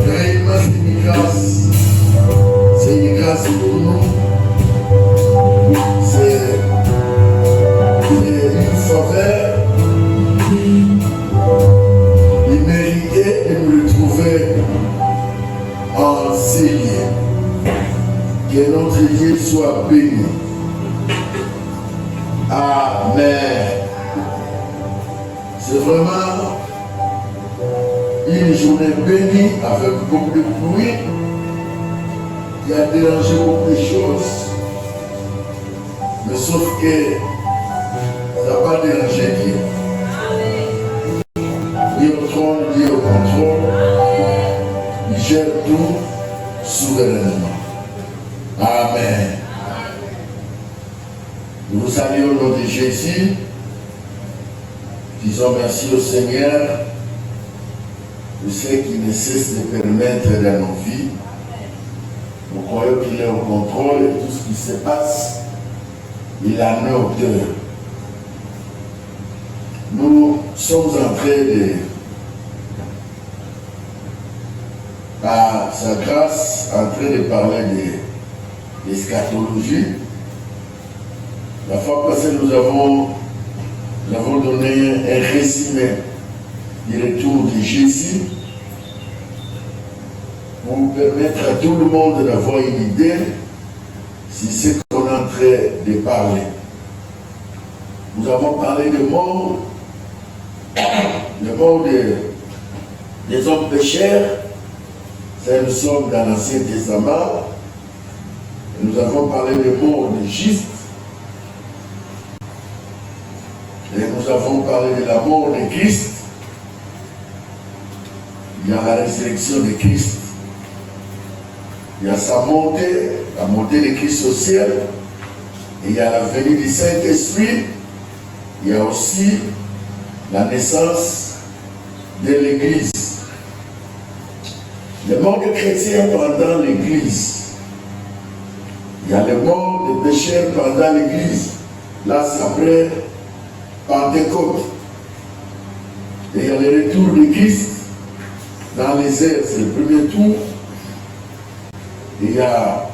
Réellement, c'est une grâce pour nous. C'est une faveur imméritée de nous retrouver en ces lieux. Que notre Dieu soit béni. Amen. C'est vraiment une journée bénie avec beaucoup de pluie qui a dérangé beaucoup de choses. Mais sauf que ça n'a pas dérangé Dieu. Dieu au trône, Dieu au contrôle. Il gère tout souverainement. Amen. Nous vous saluons au nom de Jésus. Disons merci au Seigneur de ce qu'il ne cesse de permettre dans nos vies. Nous croyons qu'il est au contrôle et tout ce qui se passe, il en est auteur. Nous sommes en train de, par sa grâce, en train de parler d'eschatologie. La fois passée, nous avons donné un résumé du retour de Jésus pour permettre à tout le monde d'avoir une idée sur ce qu'on est en train de parler. Nous avons parlé de mort, des hommes pécheurs. Ça, nous sommes dans l'Ancien Testament. Et nous avons parlé de mort de justes. Et nous avons parlé de la mort de Christ. Il y a la résurrection de Christ. Il y a sa montée, la montée de Christ au ciel. Et il y a la venue du Saint-Esprit. Il y a aussi la naissance de l'Église. Le mort des chrétiens pendant l'Église. Il y a le mort des pécheurs pendant l'Église. Là, c'est après Pentecôte. Et il y a le retour de Christ dans les airs, c'est le premier tour. Et il y a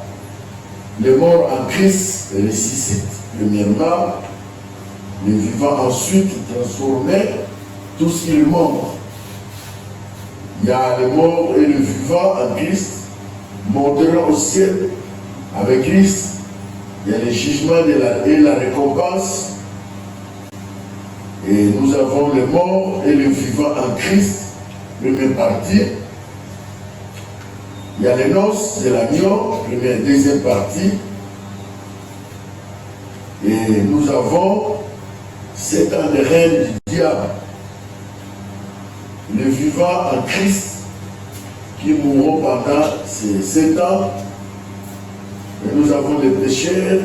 les morts en Christ ressuscitent. Premièrement, les vivants ensuite transformés, tous ils morts. Il y a les morts et les vivants en Christ monteront au ciel avec Christ. Il y a le jugement et la récompense. Et nous avons les morts et les vivants en Christ, première partie. Il y a les noces de l'agneau, première, deuxième partie. Et nous avons 7 ans de règne du diable. Les vivants en Christ qui mourront pendant ces 7 ans. Et nous avons les pécheurs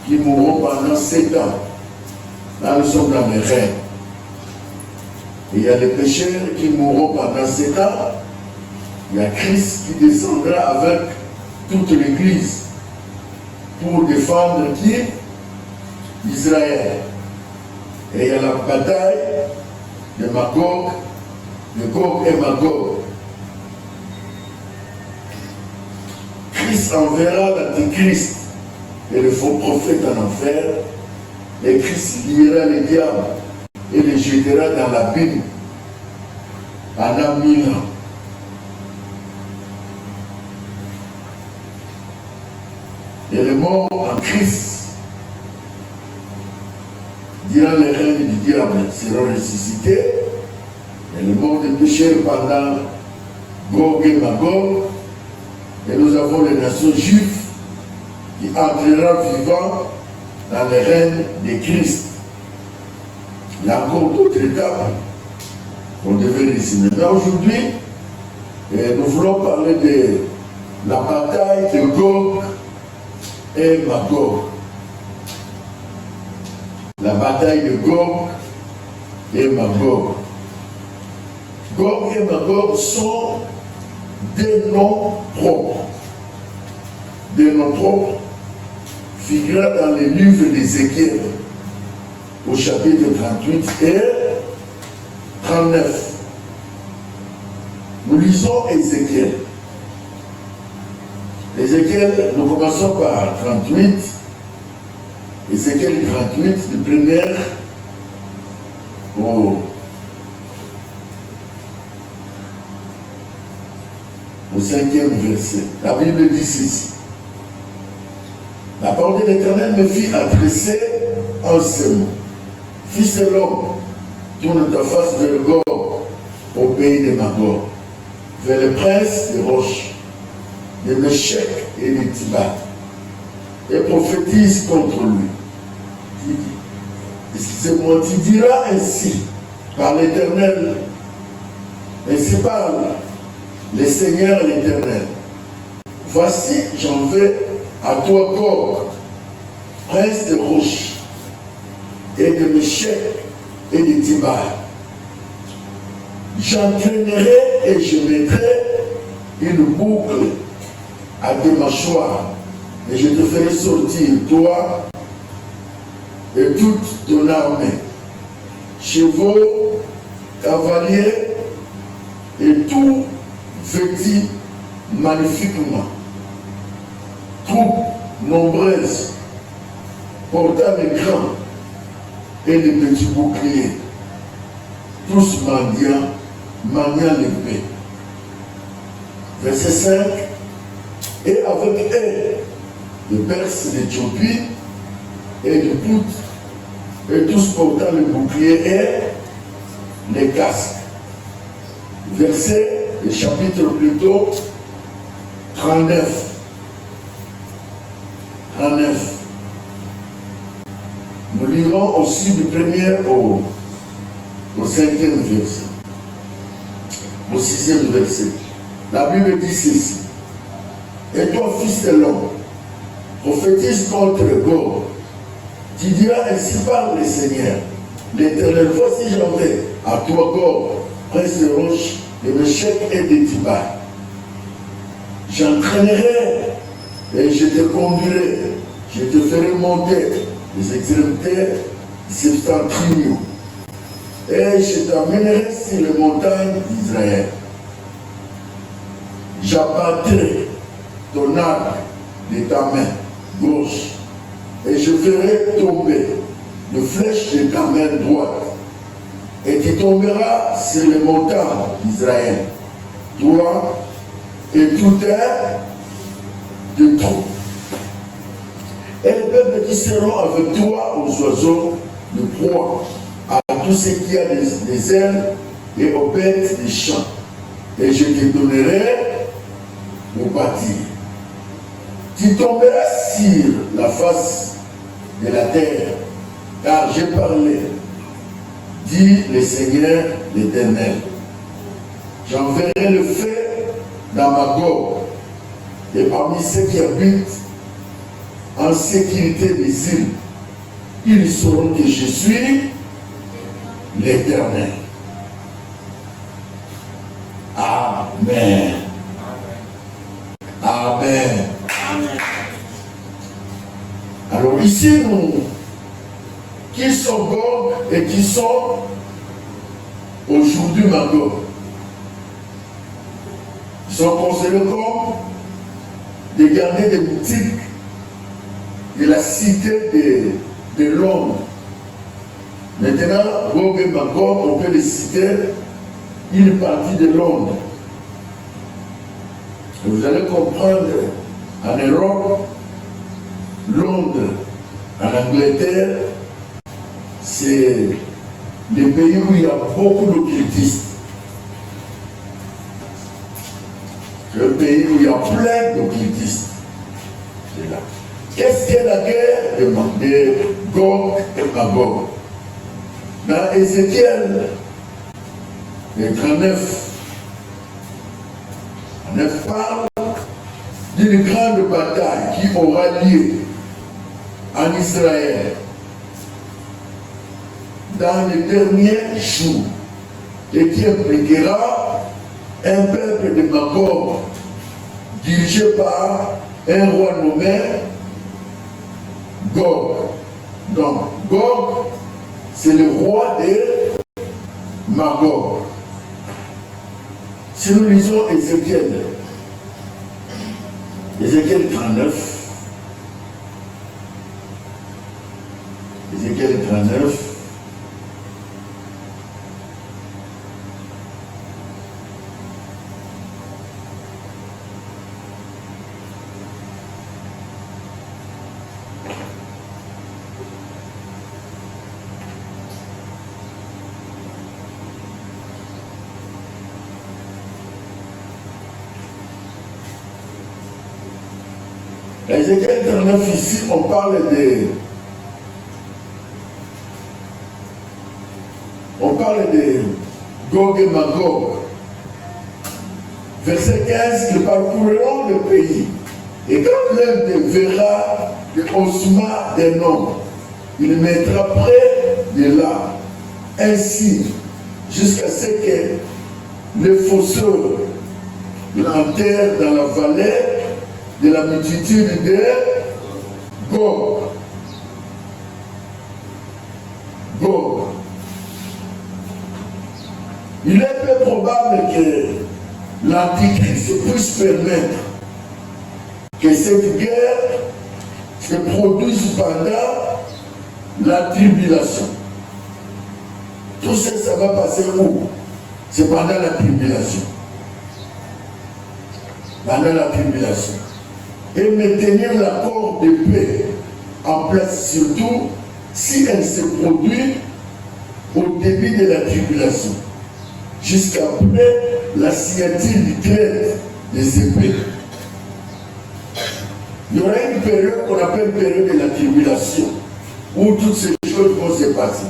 qui mourront pendant 7 ans. Là, nous sommes dans les règnes. Et il y a les pécheurs qui mourront pendant 7 ans. Il y a Christ qui descendra avec toute l'Église pour défendre qui? Israël. Et il y a la bataille de Magog, de Gog et Magog. Christ enverra l'Antichrist et le faux prophète en enfer. Et Christ liera les diables et les jettera dans l'abîme pendant 1000 ans. Et les morts en Christ, durant les règnes du diable, seront ressuscités. Et les morts des pécheurs pendant Gog et Magog. Et nous avons les nations juives qui entreront vivants dans le règne de Christ. Il y a encore d'autres étapes qu'on devait résumer. Mais aujourd'hui, nous voulons parler de la bataille de Gog et Magog. La bataille de Gog et Magog. Gog et Magog sont des noms propres. Des noms propres figurant dans les livres d'Ézéchiel au chapitre 38 et 39. Nous lisons Ézéchiel. Ézéchiel, nous commençons par 38. Ézéchiel 38, du premier au 5e verset. La Bible dit ceci. La parole de l'Éternel me fit adresser en ces mots. Fils de l'homme, tourne ta face vers le Gog, au pays de Magog, vers le prince des roches, de Méchec et de Tibat, et prophétise contre lui. Excusez-moi, tu diras ainsi, par l'Éternel, ainsi parle le Seigneur l'Éternel. Voici, j'en vais à toi, Gog, prince de roches, et de Méchec et de Tibat. J'entraînerai et je mettrai une boucle à tes mâchoires, et je te ferai sortir, toi et toute ton armée, chevaux, cavaliers, et tout vêtis magnifiquement, troupes nombreuses, portant les grands et les petits boucliers, tous mendiants, maniant l'épée. Verset 5. Et avec eux, les Perses d'Éthiopie et de Pout, et tous portant le bouclier et les casques. Verset, le chapitre plutôt 39. 39. Nous lirons aussi du premier au 5e verset, au 6e verset. La Bible dit ceci. Et toi, fils de l'homme, prophétise contre Gog. Tu diras ainsi par le Seigneur, l'Éternel, voici j'en vais à toi, Gog, prince de roches, de Méchec et de Tibat. J'entraînerai et je te conduirai, je te ferai monter les extrémités septentrionaux, et je t'amènerai sur les montagnes d'Israël. J'abattrai ton arc de ta main gauche, et je ferai tomber les flèches de ta main droite, et tu tomberas sur les montagnes d'Israël, toi et tout un de troupes. Et les peuples qui seront avec toi aux oiseaux de proie, à tout ce qui a des ailes et aux bêtes des champs, et je te donnerai au bâtir. Tu tomberas sur la face de la terre, car j'ai parlé, dit le Seigneur l'Éternel. J'enverrai le feu dans Magog, et parmi ceux qui habitent en sécurité des îles, ils sauront que je suis l'Éternel. Amen. Amen. Alors ici, nous, qui sont Gog et qui sont aujourd'hui Magog, ils sont considérés comme des gardiens des boutiques de la cité de Londres. Maintenant, Gog et Magog, on peut les citer une partie de Londres. Et vous allez comprendre, en Europe, Londres, en Angleterre, c'est le pays où il y a beaucoup d'occultistes. C'est le pays où il y a plein d'occultistes. C'est là. Qu'est-ce qu'est la guerre de Gog et Magog? Dans Ézéchiel, le 39, on parle d'une grande bataille qui aura lieu en Israël dans les derniers jours et qui impliquera un peuple de Magog dirigé par un roi nommé Gog. Donc Gog, c'est le roi de Magog. Si nous lisons Ézéchiel 39, Ézéchiel 39, Ézéchiel 39, ici, on parle de Gog et Magog. Verset 15, ils parcourront le pays. Et quand l'un des verra le ossements des noms, il mettra près de là un signe jusqu'à ce que les fosseurs l'enterrent dans la vallée de la multitude de Gog. Il est peu probable que l'Antichrist puisse permettre que cette guerre se produise pendant la tribulation. Tout ça, ça va passer où? C'est pendant la tribulation. Pendant la tribulation. Et maintenir l'accord de paix en place, surtout si elle se produit au début de la tribulation, jusqu'après la signature du traité des épées. Il y aura une période qu'on appelle période de la tribulation, où toutes ces choses vont se passer.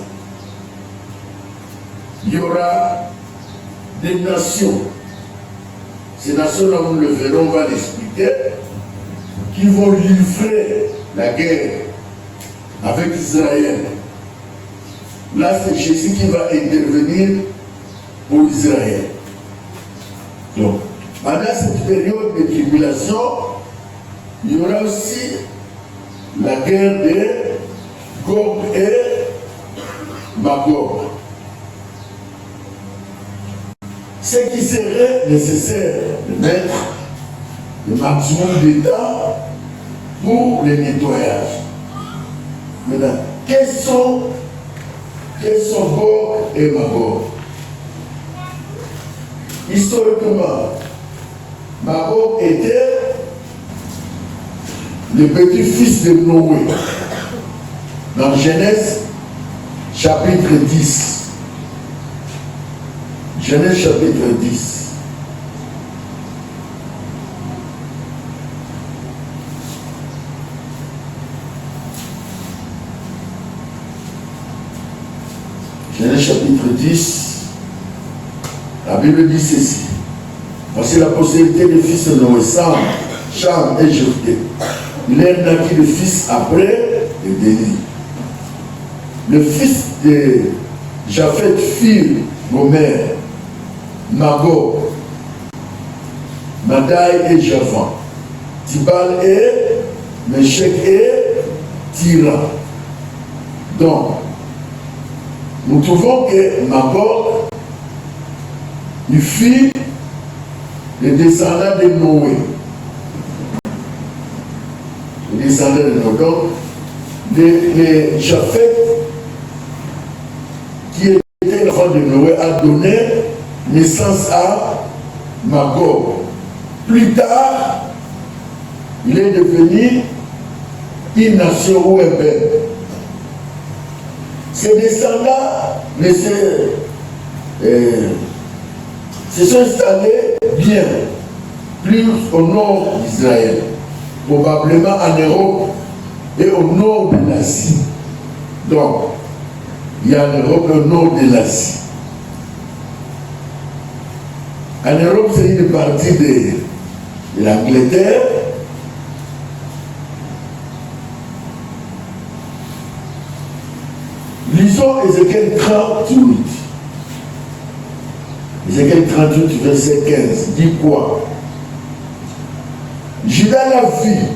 Il y aura des nations. Ces nations-là, nous le verrons, on va l'expliquer, qui vont livrer la guerre avec Israël. Là, c'est Jésus qui va intervenir pour Israël. Donc, pendant cette période de tribulation, il y aura aussi la guerre de Gog et Magog. Ce qui serait nécessaire de mettre le maximum de temps pour le nettoyage. Maintenant, quels sont Gog et Magog? Historiquement, Magog était le petit-fils de Noé. Dans Genèse chapitre 10. Genèse chapitre 10. Genèse chapitre 10. La Bible dit ceci. Voici la postérité des fils de Noé, Sam, Cham et Jephthé. Il est naquit le fils après et Déni. Le fils de Japheth fit Gomer, Magog, Madai et Javan, Tibal et Meshek et Tira. Donc, nous trouvons que Magog, il fit les descendants de Noé. Les descendants de Noé. Donc, les Japheth, qui était l'enfant de Noé, a donné naissance à Magog. Plus tard, il est devenu une nation ou un peuple. Ces descendants se sont installés bien, plus au nord d'Israël, probablement en Europe et au nord de l'Asie. Donc, il y a en Europe au nord de l'Asie. En Europe, c'est une partie de l'Angleterre. Lisons Ézéchiel 38. Ézéchiel 38, verset 15. Dit quoi? Judas l'a vue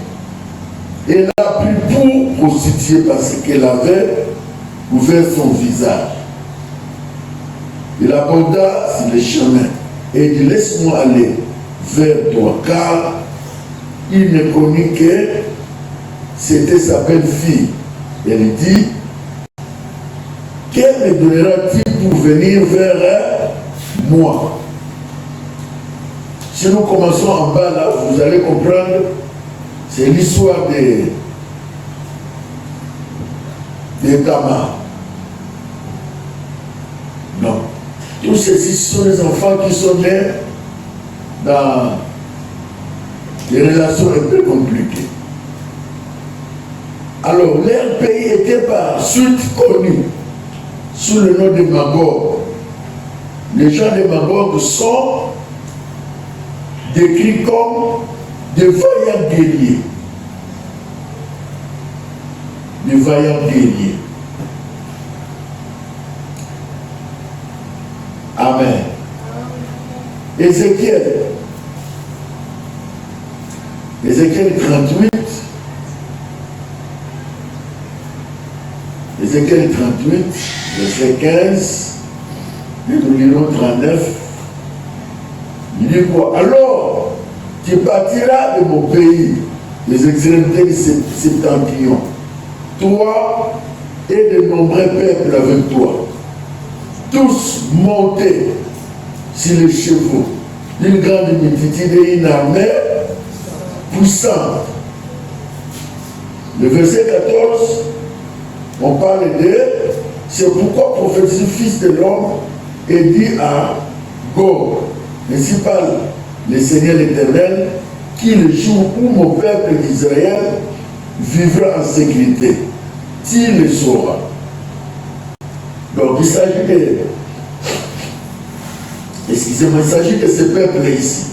et l'a pris pour prostituer parce qu'elle avait ouvert son visage. Il aborda sur les chemins et dit laisse-moi aller vers toi, car il ne connut que c'était sa belle-fille. Elle dit, que me donnera-t-il pour venir vers moi? Si nous commençons en bas là, vous allez comprendre, c'est l'histoire de Tamar. Non. Tous ceci sont les enfants qui sont nés dans des relations un peu compliquées. Alors, leur pays était par suite connu sous le nom de Magog. Les gens de Magog sont décrits comme des vaillants guerriers. Des vaillants guerriers. Amen. Ézéchiel 38. Ézéchiel 38, verset 15, et nous lirons 39. Il dit quoi? Alors, tu partiras de mon pays, les extrémités du septentrion, toi et de nombreux peuples avec toi, tous montés sur les chevaux d'une grande multitude et une armée puissante. Le verset 14, on parle de, c'est pourquoi prophétise fils de l'homme et dit à Gog, ainsi parle le Seigneur l'Éternel, qui le jour où mon peuple d'Israël vivra en sécurité, tu le sauras. Donc il s'agit de, excusez-moi, il s'agit de ce peuple ici.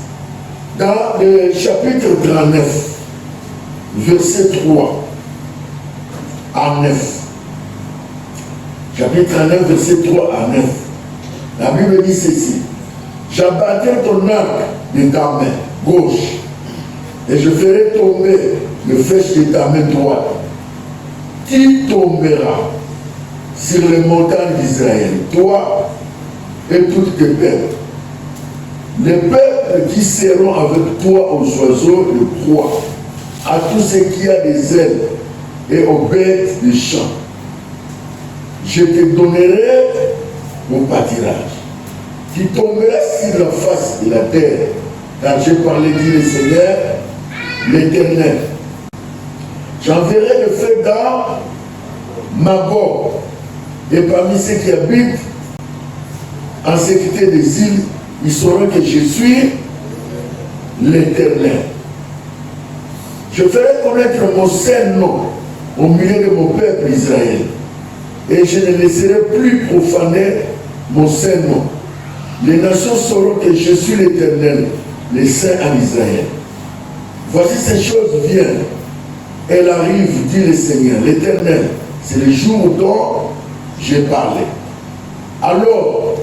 Dans le chapitre 39, verset 3 à 9. Chapitre 39, verset 3 à 9. La Bible dit ceci. J'abattrai ton arc de ta main gauche et je ferai tomber le flèche de ta main droite. Tu tomberas sur les montagnes d'Israël, toi et toutes tes peuples. Les peuples qui seront avec toi aux oiseaux de proie, à tout ce qui a des ailes et aux bêtes des champs. Je te donnerai mon pâturage. Tu tomberas sur la face de la terre, car j'ai parlé, dit le Seigneur, l'Éternel. J'enverrai le feu dans Magog, et parmi ceux qui habitent en sécurité des îles, ils sauront que je suis l'Éternel. Je ferai connaître mon saint nom au milieu de mon peuple Israël. Et je ne laisserai plus profaner mon saint nom. Les nations sauront que je suis l'Éternel, le Saint en Israël. Voici ces choses viennent. Elles arrivent, dit le Seigneur, l'Éternel. C'est le jour dont j'ai parlé. Alors,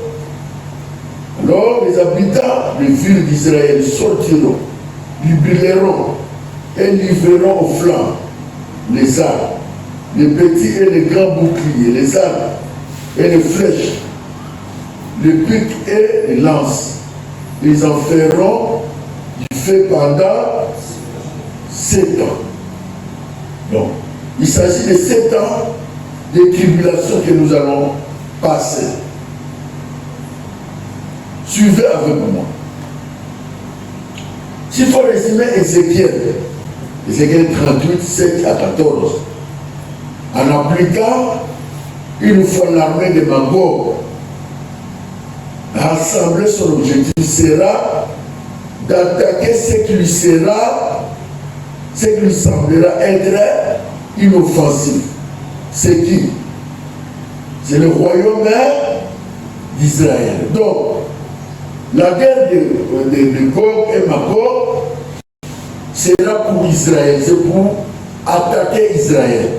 les habitants des villes d'Israël sortiront, libéreront et livreront aux flammes les armes, les petits et les grands boucliers, les armes et les flèches, les pics et les lances. Ils en feront du feu pendant 7 ans. Donc, il s'agit de 7 ans de tribulation que nous allons passer. Suivez avec moi. S'il faut résumer Ézéchiel 38, 7 à 14, en appliquant une fois l'armée de Magog rassembler, son objectif sera d'attaquer ce qui lui semblera être inoffensif. C'est qui? C'est le royaume d'Israël. Donc, la guerre de Gog et Magog sera pour Israël, c'est pour attaquer Israël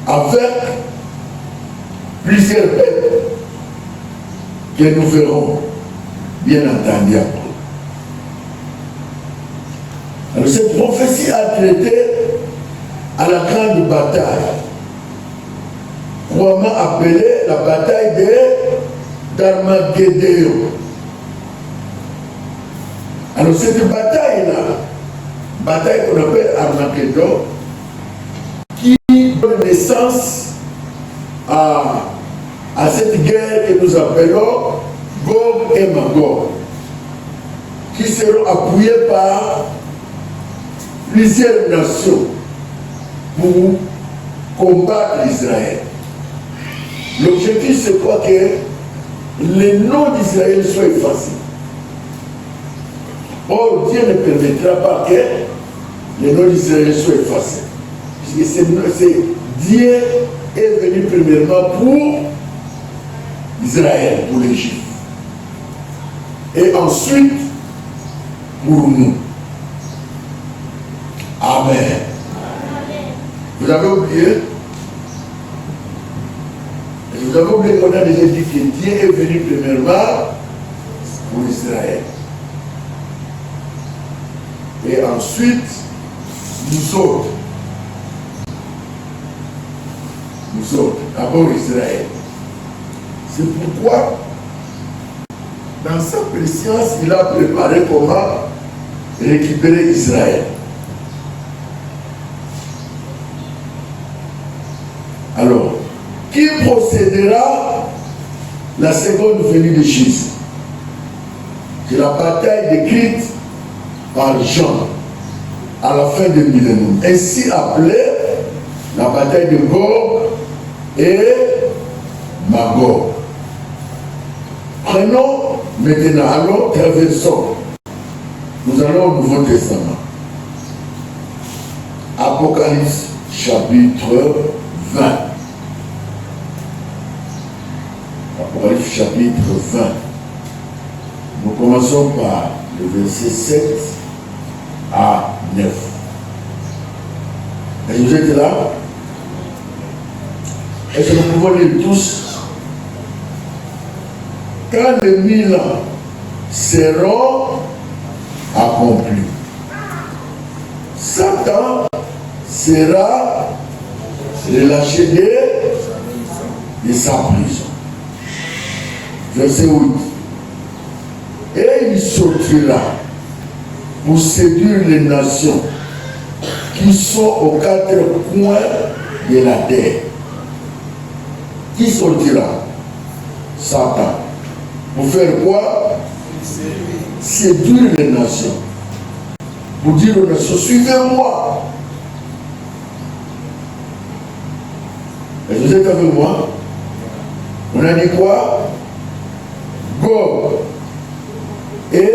avec plusieurs peuples que nous verrons bien entendu après. Alors cette prophétie a traité à la grande bataille, couramment appelée la bataille d'Armageddon. Alors cette bataille-là, bataille qu'on appelle Armageddon, qui donne naissance à cette guerre que nous appelons Gog et Magog, qui seront appuyés par plusieurs nations pour combattre Israël. L'objectif, c'est quoi? Que les noms d'Israël soient effacés. Or, Dieu ne permettra pas que les noms d'Israël soient effacés. Parce que Dieu est venu premièrement pour Israël, pour les Juifs. Et ensuite, pour nous. Amen. Vous avez oublié? Vous avez oublié qu'on a déjà dit que Dieu est venu premièrement pour Israël. Et ensuite, nous autres. Nous autres. D'abord Israël. C'est pourquoi, dans sa préscience, il a préparé comment récupérer Israël. Alors, qui procédera la seconde venue de Jésus? C'est la bataille décrite par Jean à la fin du millénaire, ainsi appelée la bataille de Gog et Magog. Prenons maintenant, allons traversons. Nous allons au Nouveau Testament. Apocalypse chapitre 20. Apocalypse chapitre 20. Nous commençons par le verset 7 à 9. Est-ce que vous êtes là? Est-ce que nous pouvons lire tous? Quand les 1000 ans seront accomplis, Satan sera relâché de sa prison. Verset 8. Et il sortira pour séduire les nations qui sont aux quatre coins de la terre. Qui sortira? Satan. Pour faire quoi? Séduire les nations. Pour dire aux nations, suivez-moi. Et vous êtes avec moi? On a dit quoi? Gog et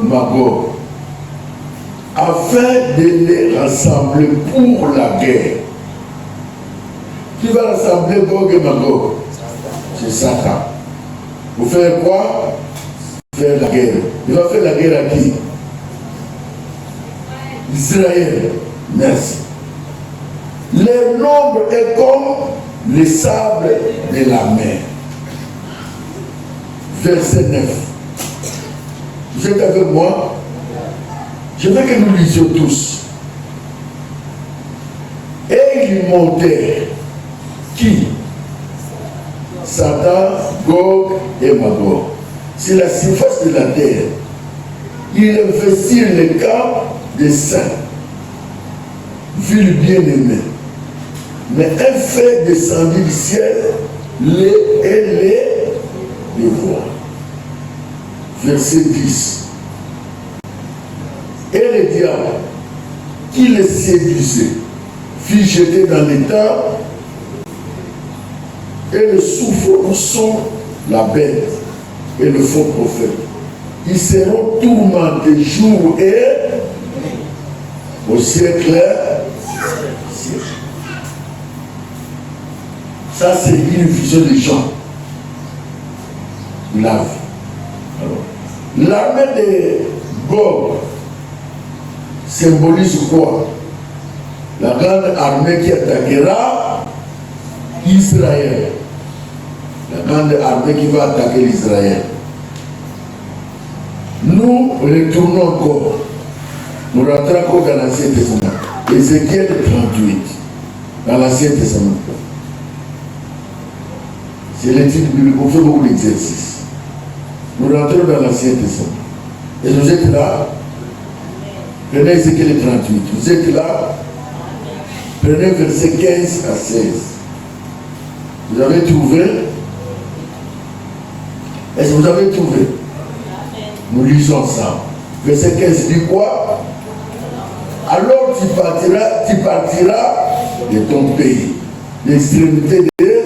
Magog. Afin de les rassembler pour la guerre. Qui va rassembler Gog et Magog? C'est Satan. Pour faire quoi? Faire la guerre. Il va faire la guerre à qui? Israël. Merci. Leur nombre est comme les sables de la mer. Verset 9. Vous êtes avec moi? Je veux que nous lisions tous. Et ils montèrent. Qui? Satan, Gog et Magog. C'est la surface de la terre. Ils investirent le camp des saints, ville bien-aimée. Mais un fait descendit du ciel, les voix. Verset 10. Et le diable, qui les séduisait, fit jeter dans les temps, et le souffle sont la bête et le faux prophète. Ils seront tourmentés jour et au siècle. Ça, c'est une vision des gens. La vie. L'armée de Gog symbolise quoi? La grande armée qui attaquera Israël. La grande armée qui va attaquer Israël. Nous retournons encore. Nous rentrons encore dans l'Ancien Testament. Ézéchiel 38. Dans l'Ancien Testament. C'est l'étude biblique. On fait beaucoup d'exercices. Nous rentrons dans l'Ancien Testament. Et vous êtes là? Prenez Ézéchiel 38. Vous êtes là? Prenez verset 15 à 16. Vous avez trouvé? Est-ce que vous avez trouvé? Nous lisons ensemble. Verset 15 dit quoi? Alors tu partiras de ton pays, l'extrémité de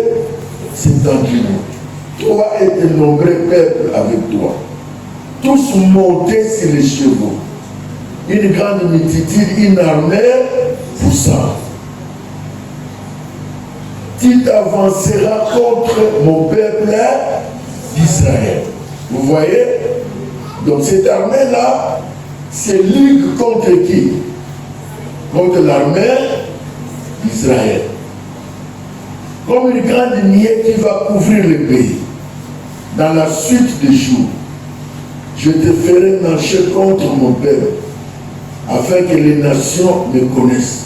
septentrional. Toi et de nombreux peuples avec toi, tous montés sur les chevaux, une grande multitude, une armée poussante. Tu t'avanceras contre mon peuple d'Israël. Vous voyez? Donc cette armée-là, c'est ligue contre qui? Contre l'armée d'Israël. Comme une grande nuée qui va couvrir le pays. Dans la suite des jours, je te ferai marcher contre mon peuple, afin que les nations me connaissent.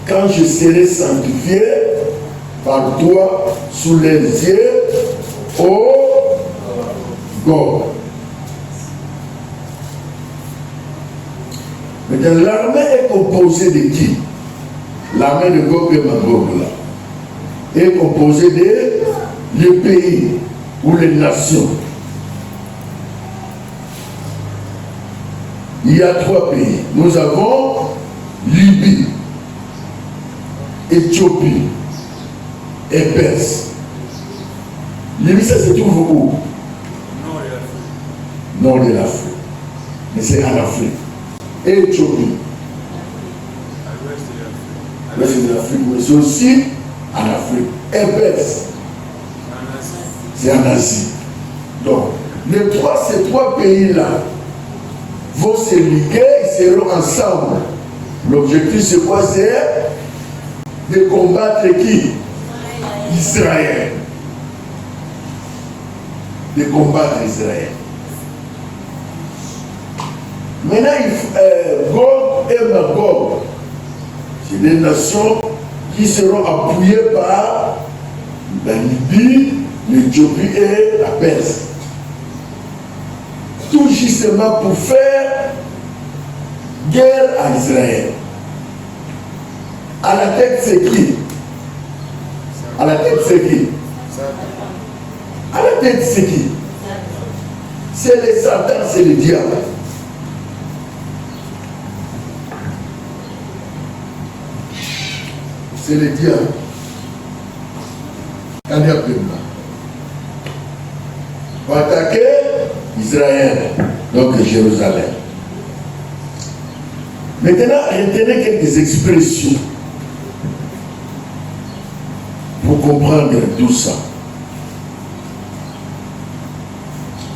Quand je serai sanctifié par toi sous les yeux, ô Gog. Maintenant, l'armée est composée de qui? L'armée de Gog et Magog là est composée de les pays ou les nations. Il y a 3 pays. Nous avons Libye, Éthiopie et Perse. Libye, ça se trouve où? Nord de l'Afrique. Mais c'est en Afrique. Et Éthiopie. À l'ouest de l'Afrique, mais c'est aussi en Afrique. Et Perse. C'est en Asie. Donc, ces trois pays-là vont se liguer, ils seront ensemble. L'objectif, c'est quoi? C'est de combattre qui? Israël. De combattre Israël. Maintenant, Gog et Magog, c'est des nations qui seront appuyées par la Libye, l'Éthiopie et la Perse. Tout justement pour faire guerre à Israël. À la tête, c'est qui? À la tête, c'est qui? À la tête, c'est qui? C'est les Satan, c'est le diable. C'est le diable. Pour attaquer Israël, donc Jérusalem. Maintenant, retenez quelques expressions pour comprendre tout ça.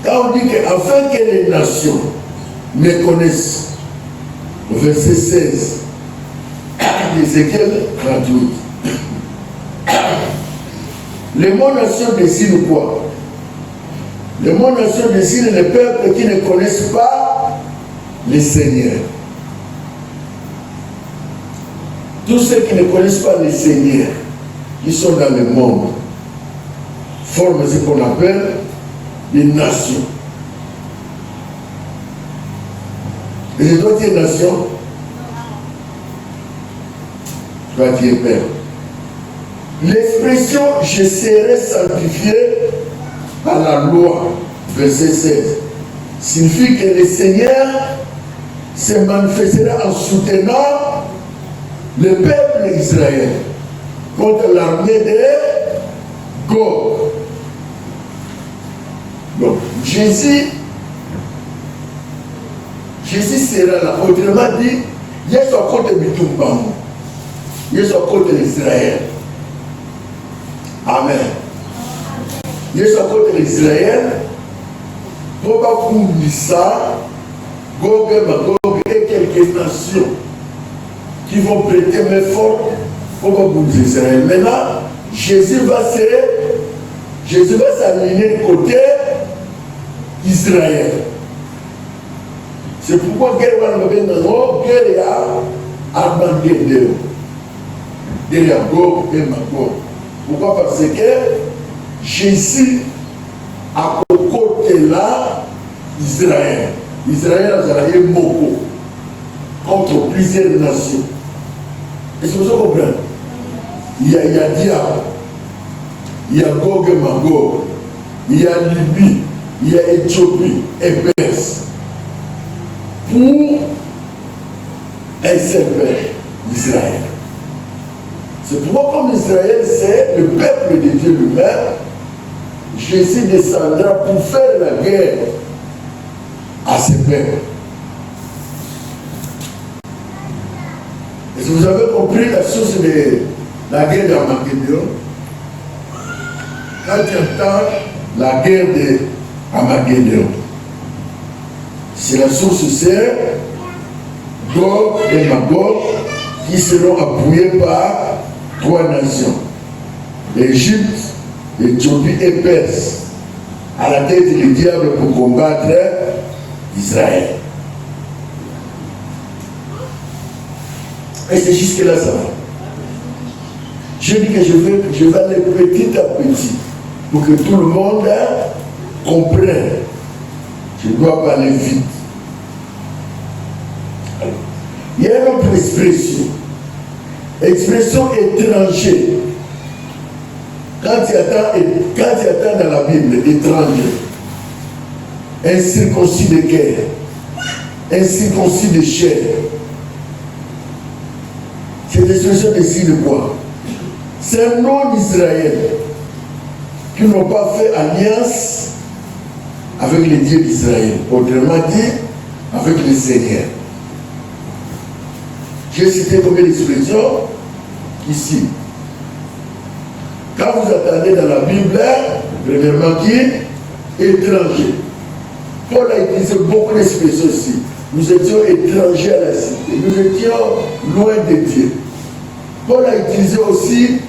Quand on dit qu'afin que les nations me connaissent, le verset 16, Ézéchiel 38. Le mot nation désigne quoi? Le mot nation désigne les peuples qui ne connaissent pas le Seigneur. Tous ceux qui ne connaissent pas le Seigneur, qui sont dans le monde, forment ce qu'on appelle des nations. Et les autres nations, toi qui es père. L'expression « je serai sanctifié par la loi », verset 16, signifie que le Seigneur se manifestera en soutenant le peuple d'Israël contre l'armée de Gog. Donc, Jésus sera là. Autrement dit, Jésus est contre Bitumbamu. Jésus est contre l'Israël. Amen. Jésus est contre l'Israël. Pour pas courir ça, Gog et Magog et quelques nations qui vont prêter main forte pour pas courir Israël. Maintenant, Jésus va s'aligner côté Israël. C'est pourquoi guerre à Armageddon. Derrière Gog et Magog. Pourquoi? Parce que Jésus a au côté là Israël. Israël a travaillé beaucoup contre plusieurs nations. Est-ce que vous comprenez? Il y a Diable, il y a Gog et Magog, il y a Libye, il y a Éthiopie et Perse. Pour un seul peuple, Israël. C'est pourquoi, comme Israël, c'est le peuple de Dieu lui-même, Jésus descendra pour faire la guerre à ce peuple. Est-ce que vous avez compris la source de la guerre d'Armageddon? Quand tu entends la guerre d'Armageddon, c'est la source, c'est Gog et Magog qui seront appuyés par 3 nations, l'Égypte, l'Éthiopie et Perse, à la tête du diable pour combattre Israël. Et c'est jusque-là ça va. Je dis que je vais aller petit à petit pour que tout le monde comprenne. Je dois parler vite. Alors, il y a une autre expression étranger. Quand tu attends dans la Bible, étranger, un circoncis de cœur, un circoncis de chair, cette expression désigne quoi? C'est un non-Israël qui n'ont pas fait alliance avec les dieux d'Israël, autrement dit, avec le Seigneur. J'ai cité combien d'expressions ici. Quand vous attendez dans la Bible, premièrement qui? Étranger. Paul a utilisé beaucoup d'expressions ici. Nous étions étrangers à la cité. Nous étions loin de Dieu. Paul a utilisé aussi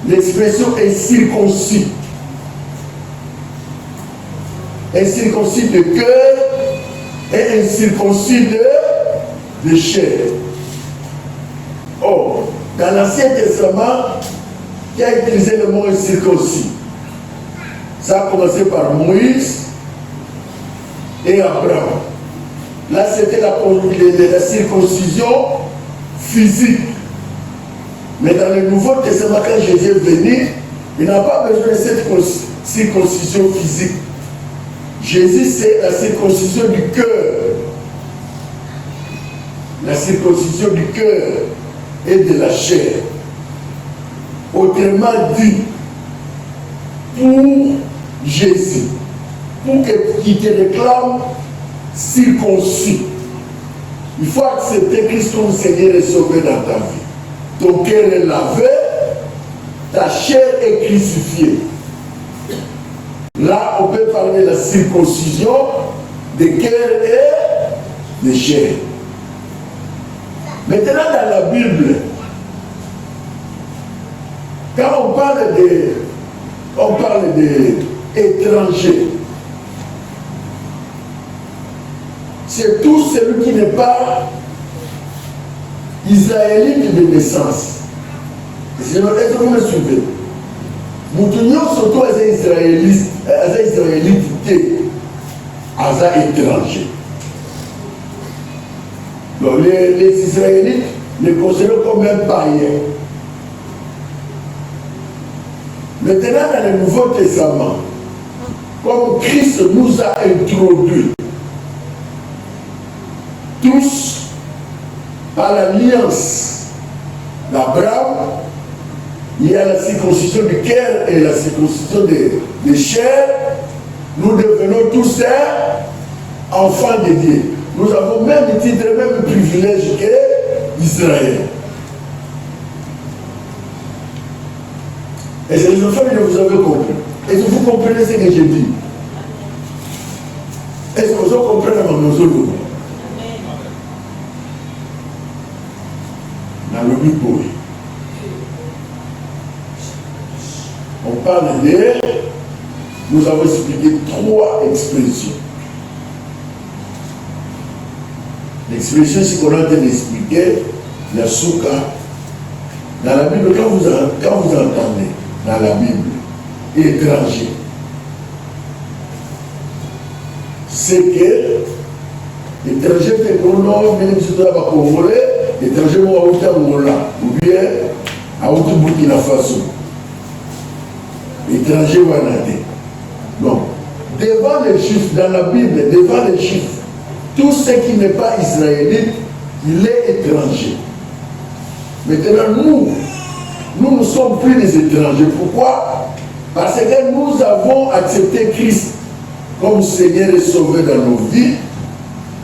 l'expression incirconcis. Incirconcis de cœur et incirconcis de chair. Or, dans l'Ancien Testament, qui a utilisé le mot incirconcis? Ça a commencé par Moïse et Abraham. Là, c'était la circoncision physique. Mais dans le Nouveau Testament, quand Jésus est venu, il n'a pas besoin de cette circoncision physique. Jésus, c'est la circoncision du cœur. La circoncision du cœur et de la chair. Autrement dit, pour Jésus, pour qu'il te réclame circoncis, il faut accepter Christ comme Seigneur et Sauveur dans ta vie. Ton cœur est lavé, ta chair est crucifiée. Là, on peut parler de la circoncision de cœur et de chair. Maintenant, dans la Bible, quand on parle d'étrangers, c'est tout celui qui n'est pas israélite de naissance. Est-ce que vous me suivez? Nous surtout les israélites, les étrangers. Donc les Israélites les considèrent comme un païen. Maintenant, dans le Nouveau Testament, comme Christ nous a introduits tous par l'alliance d'Abraham, il y a la circoncision du cœur et la circoncision de chair, nous devenons tous enfants de Dieu. Nous avons même le titre, même le privilège qu'Israël. Et c'est les enfants que vous avez compris. Est-ce que vous comprenez ce que je dis? Est-ce que vous comprenez nos autres? Dans le Bible, on parle de, nous avons expliqué 3 expressions. L'expression, c'est qu'on a été expliqué, la souka. Dans la Bible, quand vous entendez dans la Bible, étranger, c'est que Étranger fait qu'on a, même si tu as pas congolais, étranger moi au Angola, ou bien à Burkina Faso. Étranger ou anate. Non. Devant les Juifs, dans la Bible, devant les Juifs, tout ce qui n'est pas israélite, il est étranger. Maintenant, nous ne sommes plus des étrangers. Pourquoi? Parce que nous avons accepté Christ comme Seigneur et Sauveur dans nos vies.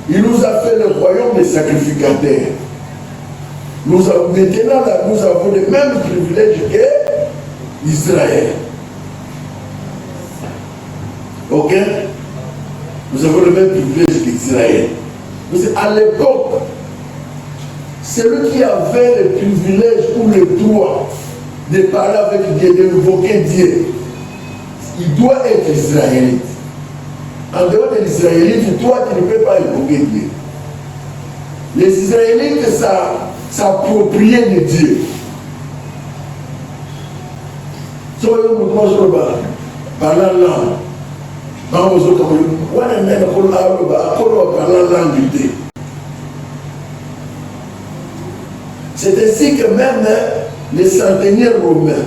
Il nous a fait le royaume des sacrificateurs. Maintenant, nous avons les mêmes privilèges qu'Israël. Ok? Nous avons le même privilège qu'Israël. À l'époque, celui qui avait le privilège ou le droit de parler avec Dieu, d'invoquer Dieu, il doit être israélite. En dehors de l'israélite, toi, tu ne peux pas invoquer Dieu. Les Israélites s'appropriaient de Dieu. C'est ainsi que même les centenaires romains,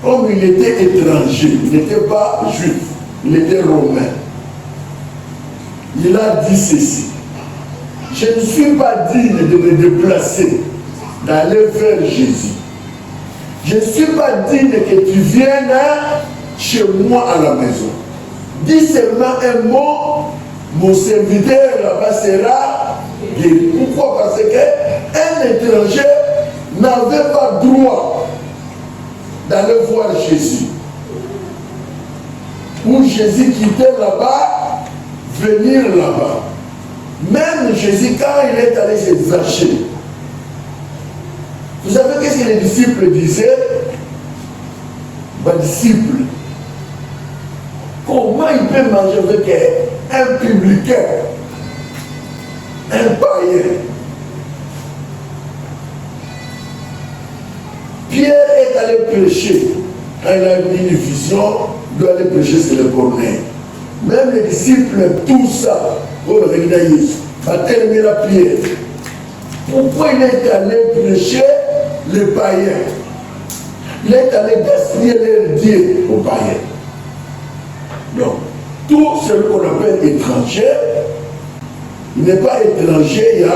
comme il était étranger, il n'était pas juif, il était romain. Il a dit ceci: je ne suis pas digne de me déplacer, d'aller vers Jésus. Je ne suis pas digne que tu viennes chez moi à la maison. Dis seulement un mot, mon serviteur là-bas sera guéri. Pourquoi? Parce qu'un étranger n'avait pas droit d'aller voir Jésus. Ou Jésus quittait là-bas, venir là-bas. Même Jésus, quand il est allé se Zachée, vous savez qu'est-ce que les disciples disaient? Disciples, comment il peut manger avec un publicain, un païen? Pierre est allé prêcher. Quand il a eu une vision, il doit aller prêcher sur le Corneille. Même les disciples, tout ça, va terminer la prière. Pourquoi il est allé prêcher les païens? Il est allé gaspiller leur Dieu aux païens. Donc, tout ce qu'on appelle étranger, il n'est pas étranger, il y a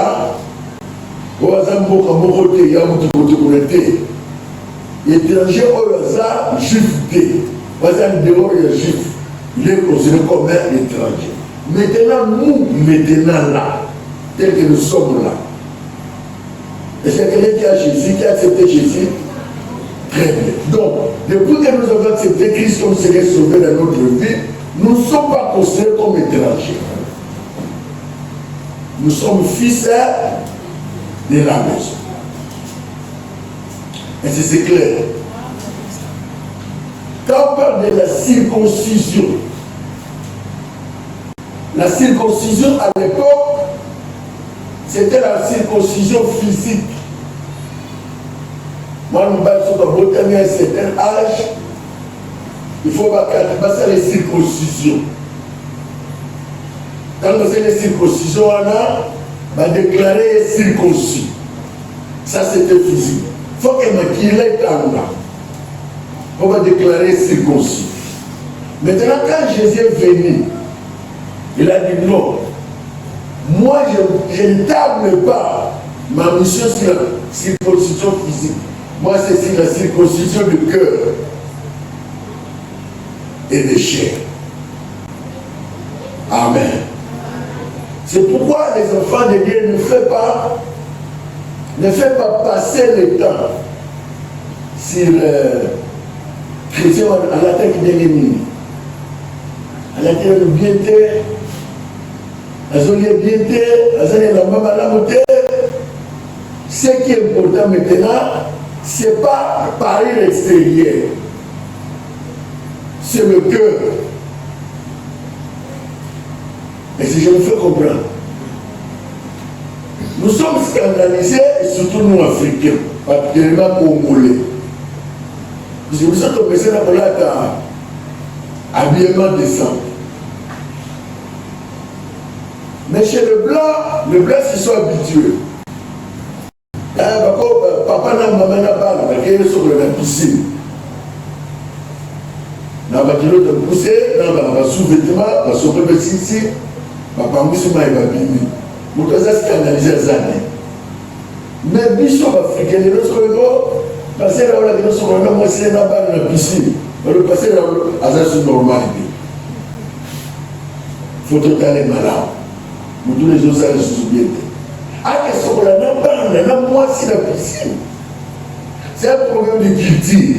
étranger au hasard, juif. Dehors, il y a juif. Il est considéré comme un étranger. Maintenant là, tel que nous sommes là, est-ce qu'il y a quelqu'un qui a Jésus, qui a accepté Jésus? Très bien. Donc, depuis que nous avons accepté Christ comme Seigneur Sauveur dans notre vie, nous ne sommes pas considérés comme étrangers. Nous sommes fils de la maison. Et c'est clair. Quand on parle de la circoncision à l'époque, c'était la circoncision physique. Moi, nous avons à un certain âge, il faut passer les circoncisions. Quand on fait les circoncisions, on va déclarer circoncis. Ça, c'était physique. Il faut que ma est en là. On va déclarer circoncis. Maintenant, quand Jésus est venu, il a dit non. Moi, je ne table pas ma mission sur la circoncision physique. Moi, c'est sur la circoncision du cœur et des chair. Amen. C'est pourquoi les enfants de Dieu ne font pas passer le temps sur chrétien à la tête de l'ennemi. À la tête de bienté, à la bienté, à la montée. Ce qui est important maintenant, ce n'est pas par l'extérieur, c'est le cœur. Et si je me fais comprendre, nous sommes scandalisés, et surtout nous Africains, particulièrement Congolais. Si vous êtes tombés dans le habillement décent, Mais chez le blanc, ils sont habitués. Papa n'a maman n'a pas la sur la piscine. N'a pas kilo de pousser, n'a pas sous-vêtement, pas sur le ici, papa Moussima et Babimi. Vous devez scandaliser les années. Mais biso africain, les autres, passer là où la gueule sur le moi c'est n'a pas la piscine. Le passer là où c'est normal. Faut totalement malade. Vous tous les autres, ça se souvient. Ah, qu'est-ce qu'on a n'a pas moi c'est la piscine. C'est un problème de culture.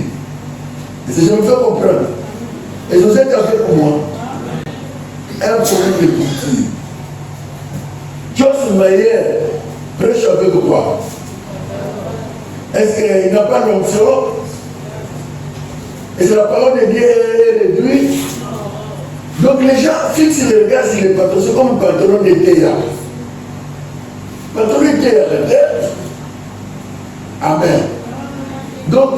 Et c'est je me fais comprendre. Et je vous ai fait pour moi. Un problème de culture. Jos Mayer prêche avec quoi? Est-ce qu'il n'a pas d'onction? Et c'est la parole de Dieu réduite. Donc les gens fixent le regard sur les pantalons, c'est comme un pantalon de théâtre. Pantalon de théâtre, la tête. Amen. Donc,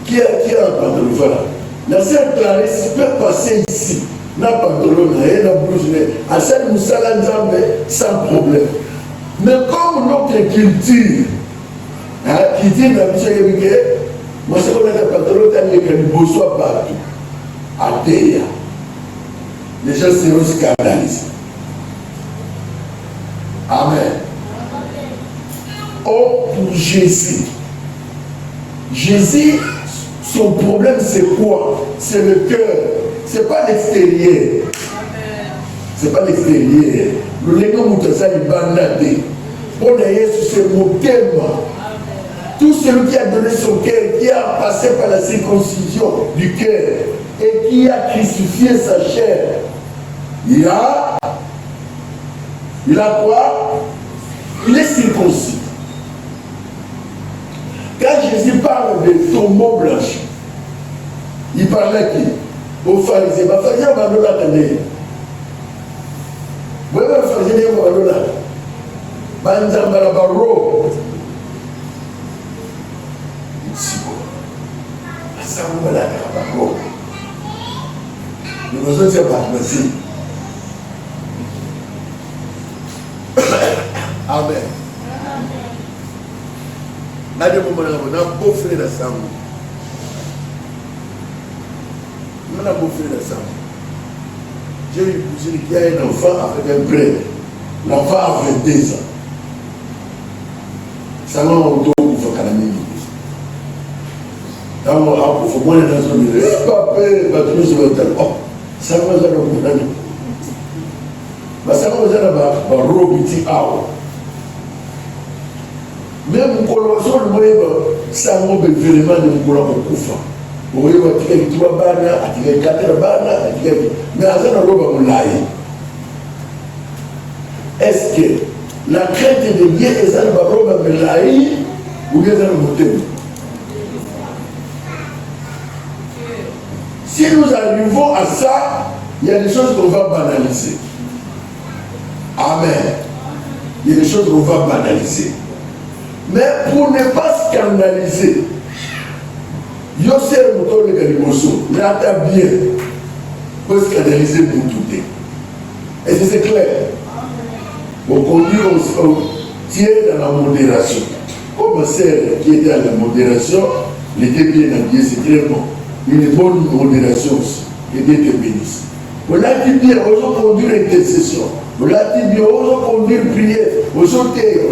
qui a un pantalon? Voilà. La sœur Clarisse peut passer ici. N'a pantalon, n'a blouse, à celle Moussala Nzambe, sans problème. Mais comme notre culture, qui dit la mission Yébiké, moi c'est qu'on a des pantalons, t'as les canibosso partout. À Théa. Les gens seront scandalisés. Amen. Oh, pour Jésus. Jésus, son problème c'est quoi? C'est le cœur. Ce n'est pas l'extérieur. Ce n'est pas l'extérieur. Le légume Moutassa est bandadé. On a Jésus, c'est mon thème. Tout celui qui a donné son cœur, qui a passé par la circoncision du cœur et qui a crucifié sa chair, il a quoi? Il est circoncis. Quand Jésus parle de tombeau blanchi, il parlait à qui? Aux pharisiens. Les pharisiens vont l'attendre. Vous voyez les pharisiens vont l'attendre. Banzambara Baro. Ça vous va l'attendre. Nous nous sommes pas merci. Amen. N'a de moment là, on a beau frère de sang. On a beau frère de sang. J'ai une cousine qui a un enfant avec un prêtre. L'enfant a 22 ans. Ça m'a autour pour faire calamité. Quand on a pour faire moins dans son milieu, papa, va sur le tel. Oh, ça va être un peu de ça va être un robiti out. Même pour le moyen, ça m'a fait vraiment de me couler au couffin. Vous voyez, il y a 3 bannes, il y a 4 bannes, mais à ça, on va est-ce que la crainte de Dieu est ça, on va ou bien ça, on va si nous arrivons à ça, il y a des choses qu'on va banaliser. Amen. Il y a des choses qu'on va banaliser. Mais pour ne pas scandaliser, Yosser Mouton le Galiboso, l'ata bien, pour scandaliser pour tout. Et c'est clair. On conduit, on tient dans la modération. Comme celle qui était dans la modération, il était bien habillé, c'est très bon. Une bonne modération aussi, et d'être bénisse. On a dit bien, on va conduire intercession. On l'a dit bien, on va conduire prière. On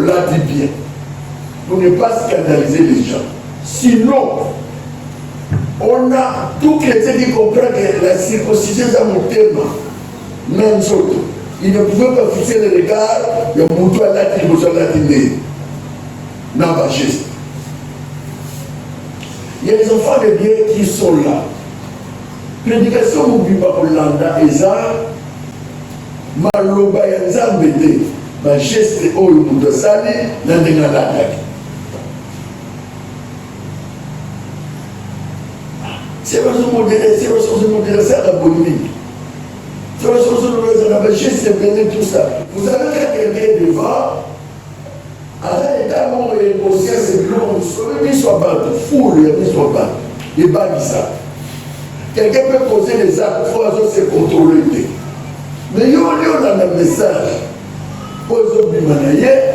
l'a dit bien. Pour ne pas scandaliser les gens. Sinon, on a tout chrétien qui comprend que la circoncision est mon thème. Même chose. Il ne pouvait pas fixer le regard, il y a un à la tête, n'a pas geste. Il y a des enfants de Dieu qui sont là. Prédication Moubiba Hollanda et ça, Maloba Yanzambete, ma geste au Moudasali, n'en l'attaque. C'est pas ce modèle, c'est la bonne. C'est pas ce geste, tout ça. Vous avez quelqu'un devant. Alors, l'état où il est conscient, c'est que l'on soit battu, foule, il soit battu. Il bat ça. Quelqu'un peut poser des actes, il faut se contrôler. Mais il y a un message. Pose bimanaye.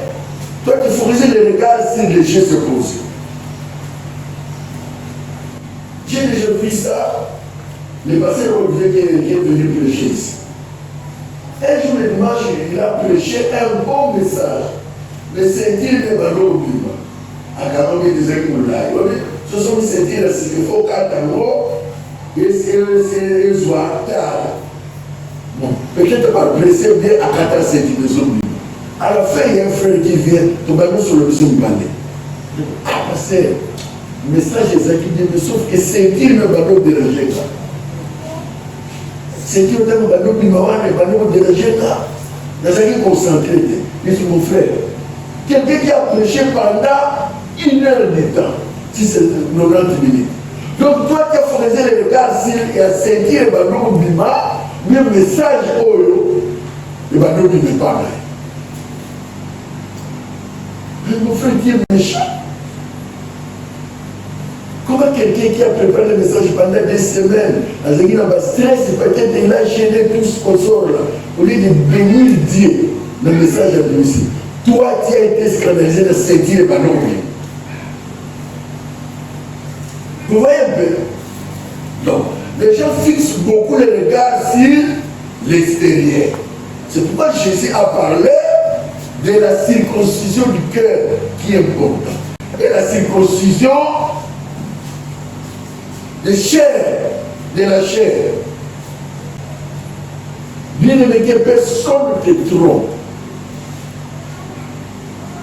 Toi qui focalises les regards sur les gestes posés. J'ai déjà vu ça. Le pasteur Olivier qui est venu prêcher ici. Un jour de dimanche, il a prêché un bon message. Le sentir de ballons au bima. À 40 000 des amis, ce sont les sentiers là, c'est qu'il faut 4 euros et c'est soir tard. Bon, peut-être pas blessé bien à 4 centimes de zone. À la fin, il y a un frère qui vient, tout le monde sur le besoin de balai. Ah, c'est le message est qui dit, mais sauf que sentir le ballon dérangé là. Sentir le ballon qui m'a dérangé là. Dans ce qui concentré, il dit mon frère, quelqu'un qui a prêché pendant 1 heure de temps, si c'est 90 minutes. Donc toi qui as focalisé les regards et à sentir le ballon bima, le message oyo, le ballon ne pas mal. Mais mon frère qui est méchant. Comment quelqu'un qui a préparé le message pendant 2 semaines, avec un stress, peut-être il a gêné tout ce qu'on sort là, au lieu de bénir Dieu, le message a réussi. Toi, tu as été scandalisé de sentir le ballon. Vous voyez un peu? Donc, les gens fixent beaucoup les regards sur l'extérieur. C'est pourquoi Jésus a parlé de la circoncision du cœur qui est importante. Et la circoncision de chair, de la chair. Bien aimé, que personne ne te trompe.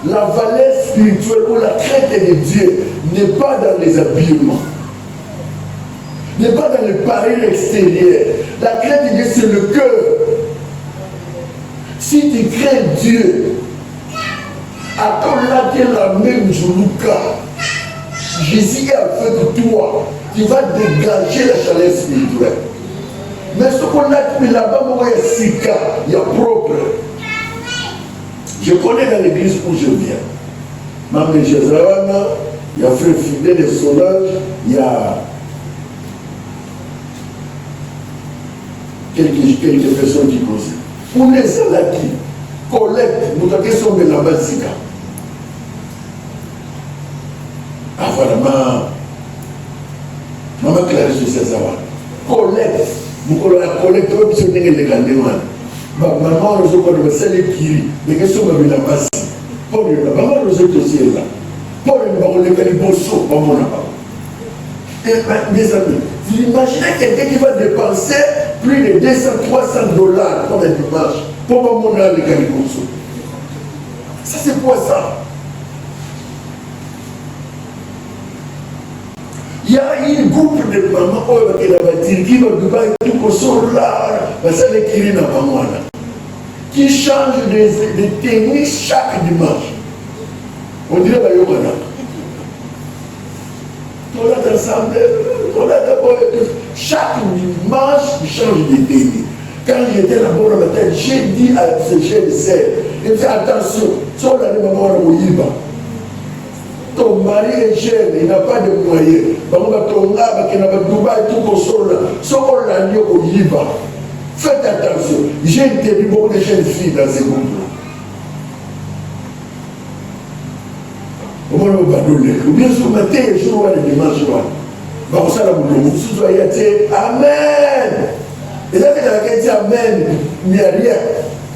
La valeur spirituelle ou la crainte de Dieu n'est pas dans les habillements, n'est pas dans le parure extérieur. La crainte de Dieu, c'est le cœur. Si tu crains Dieu, attends là que la même Joluka, Jésus est avec toi, tu vas dégager la chaleur spirituelle. Mais ce qu'on a mis là-bas, il y a propre. Je connais dans l'église où je viens. Mme Jézrawana, il y a Frère Fidèle de Solange, il y a quelques personnes qui causent. Pour les salaki, collecte, nous avons question de la basique. Ah voilà, maman Clarisse de César. Collecte, vous avez la collecte, vous avez les gandémans. Maman, nous avons le sel et kiri, mais qu'est-ce que vous avez la base? Pour le maman, nous avons aussi là. Pour le baron, les calibosso, maman là-bas. Et mes amis, vous imaginez quelqu'un qui va dépenser plus de 200-300 $ pour la dimanche, pour maman là, les calibosso. Ça, c'est quoi ça? Il y a une groupe de mamans qui va Dubaï, tout sort là, qui change de tenue chaque dimanche. On dirait que on est ensemble, chaque dimanche, il change de tenue. Quand j'étais là-bas, j'ai dit à ce jeune sœur, il me dit attention, si on a des mamans au Liban. Ton mari est jeune, il n'a pas de moyens. Faites attention. J'ai interviewé beaucoup de jeunes filles dans ces groupes-là. Ou bien ce matin, je vois les dimanches. Amen. Et là, il dit Amen. Il n'y a rien.